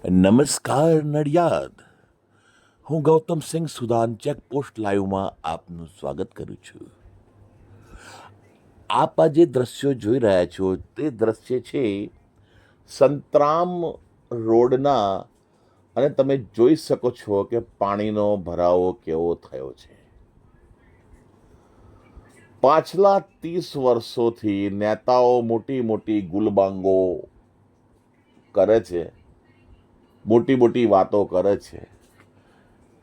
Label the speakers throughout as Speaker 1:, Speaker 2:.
Speaker 1: નમસ્કાર નડિયાદ. હું Gautamsinh Sudan checkpost લાઈવમાં આપનું સ્વાગત કરું છું. આપ આ જે દ્રશ્યો જોઈ રહ્યા છો તે દ્રશ્ય છે સંતરામ રોડના, અને તમે જોઈ શકો છો કે પાણીનો ભરાવો કેવો થયો છે. પાછલા 30 વર્ષોથી નેતાઓ મોટી મોટી ગુલબાંગો કરે છે, મોટી મોટી વાતો કરે છે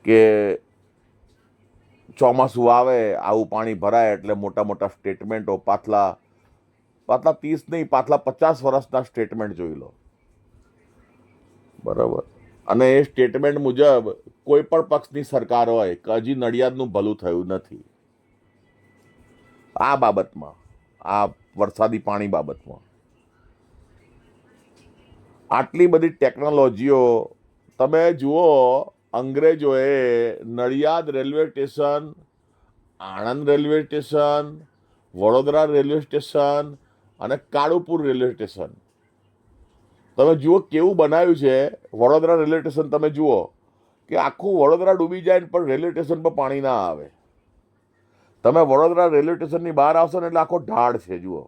Speaker 1: કે ચોમાસું આવે આવું પાણી ભરાય એટલે મોટા મોટા સ્ટેટમેન્ટો. પાછલા 30 નહીં, પાછલા 50 વર્ષના સ્ટેટમેન્ટ જોઈ લો, બરાબર. અને એ સ્ટેટમેન્ટ મુજબ કોઈ પણ પક્ષની સરકાર હોય કે હજી નડિયાદનું ભલું થયું નથી આ બાબતમાં, આ વરસાદી પાણી બાબતમાં. આટલી બધી ટેકનોલોજીઓ તમે જુઓ. અંગ્રેજોએ Nadiad railway station, Anand railway station, Vadodara railway station અને કાળુપુર રેલવે સ્ટેશન તમે જુઓ કેવું બનાવ્યું છે. વડોદરા રેલવે સ્ટેશન તમે જુઓ કે આખું વડોદરા ડૂબી જાય પણ રેલવે સ્ટેશન પર પાણી ના આવે. તમે વડોદરા રેલવે સ્ટેશનની બહાર આવશો ને એટલે આખો ઢાળ છે. જુઓ,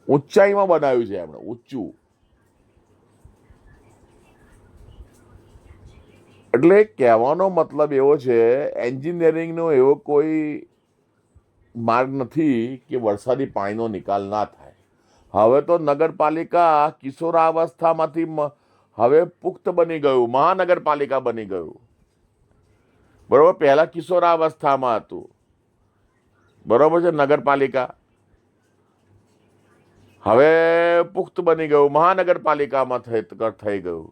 Speaker 1: ઊંચાઈમાં બનાવ્યું છે એમણે, ઊંચું. એટલે કહેવાનો મતલબ એવો છે, એન્જિનિયરિંગનો એવો કોઈ માર્ગ નથી કે વરસાદી પાણીનો નિકાલ ના થાય. હવે તો નગરપાલિકા કિશોરાવસ્થામાંથી હવે પુખ્ત બની ગયું, મહાનગરપાલિકા બની ગયું, બરોબર. પહેલા કિશોરાવસ્થામાં હતું, બરોબર છે, નગરપાલિકા. હવે પુખ્ત બની ગયું, મહાનગરપાલિકામાં થઈ ગયું.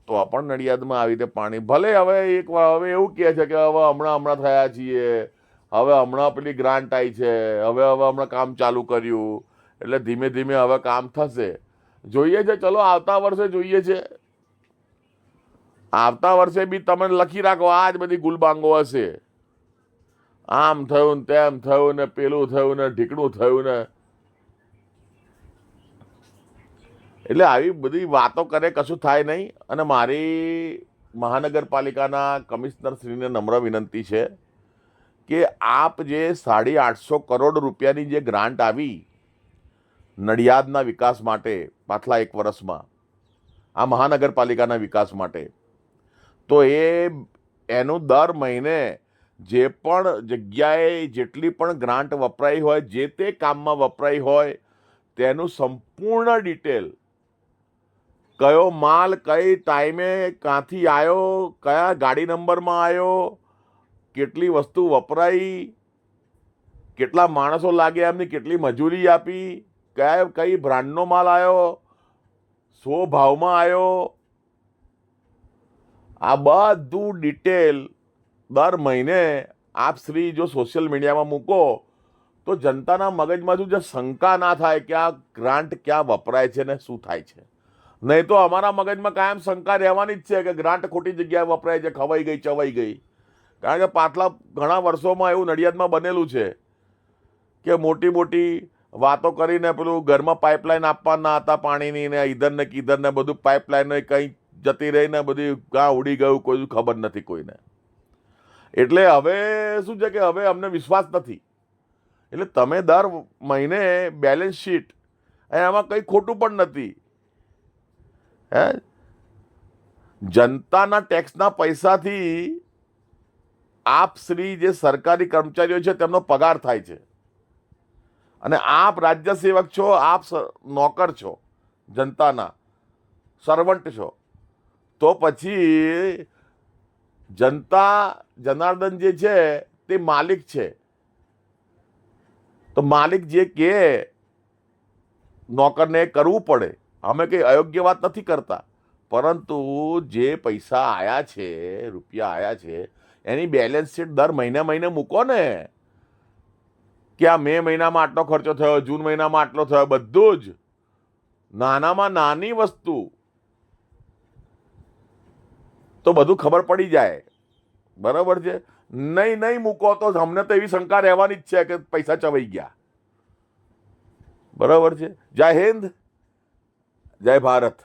Speaker 1: તો પણ નડિયાદમાં આવી રીતે પાણી ભલે હવે એવું કહે છે કે હવે હમણાં થયા છીએ, હવે હમણાં પેલી ગ્રાન્ટ આવી છે, હવે હમણાં કામ ચાલુ કર્યું એટલે ધીમે ધીમે હવે કામ થશે. જોઈએ છે, ચલો આવતા વર્ષે જોઈએ છે. આવતા વર્ષે બી તમે લખી રાખો આ જ બધી ગુલબાંગો હશે. આમ થયું ને તેમ થયું ને પેલું થયું ને ઢીકણું થયું ને. એટલે આવી બધી વાતો કરે, કશું થાય નહીં. અને મારી મહાનગરપાલિકાના કમિશનરશ્રીને નમ્ર વિનંતી છે કે આપ જે 850 કરોડ રૂપિયાની જે ગ્રાન્ટ આવી નડિયાદના વિકાસ માટે પાછલા 1 વર્ષમાં, આ મહાનગરપાલિકાના વિકાસ માટે, તો એનું દર મહિને જે પણ જગ્યાએ જેટલી પણ ગ્રાન્ટ વપરાઈ હોય, જે તે કામમાં વપરાઈ હોય તેનું સંપૂર્ણ ડિટેલ, કયો માલ કઈ ટાઈમે ક્યાંથી આવ્યો, કયા ગાડી નંબરમાં આવ્યો, કેટલી વસ્તુ વપરાઈ, કેટલા માણસો લાગ્યા, એમની કેટલી મજૂરી આપી, કઈ બ્રાન્ડનો માલ આવ્યો, શો ભાવમાં આવ્યો, આ બધું ડિટેલ દર મહિને આપ શ્રી જો સોશિયલ મીડિયામાં મૂકો તો જનતાના મગજમાં જે શંકા ના થાય કે આ ગ્રાન્ટ ક્યાં વપરાય છે ને શું થાય છે. નહીં તો અમારા મગજમાં કાયમ શંકા રહેવાની જ છે કે ગ્રાન્ટ ખોટી જગ્યાએ વપરાય છે, ખવાઈ ગઈ, ચવાઈ ગઈ. કારણ કે પાછલા ઘણા વર્ષોમાં એવું નડિયાદમાં બનેલું છે કે મોટી મોટી વાતો કરીને પેલું ઘરમાં પાઇપલાઇન આપવાના હતા પાણીની, ને ઈધર ને કીધર ને બધું પાઇપલાઇન કંઈ જતી રહી ને બધી ક્યાં ઉડી ગયું કોઈ ખબર નથી કોઈને. એટલે હવે શું છે કે હવે અમને વિશ્વાસ નથી. એટલે તમે દર મહિને બેલેન્સ શીટ, એમાં કંઈ ખોટું પણ નથી. જનતાના ટેક્સના પૈસાથી આપ શ્રી જે સરકારી કર્મચારીઓ છે તેમનો પગાર થાય છે, અને આપ રાજ્ય સેવક છો, આપ નોકર છો, જનતાના સર્વન્ટ છો. તો પછી જનતા જનાર્દન જે છે તે માલિક છે. તો માલિક જે કહે નોકરને કરવું પડે. અમે કંઈ અયોગ્ય વાત નથી કરતા, પરંતુ જે પૈસા આયા છે, રૂપિયા આયા છે, એની બેલેન્સ શીટ દર મહિને મૂકો ને કે આ મે મહિનામાં આટલો ખર્ચો થયો, જૂન મહિનામાં આટલો થયો, બધું જ નાનામાં નાની વસ્તુ તો બધું ખબર પડી જાય, બરાબર છે. નહીં મૂકો તો અમને તો એવી શંકા રહેવાની જ છે કે પૈસા ચવાઈ ગયા, બરાબર છે. જય હિન્દ, જય ભારત.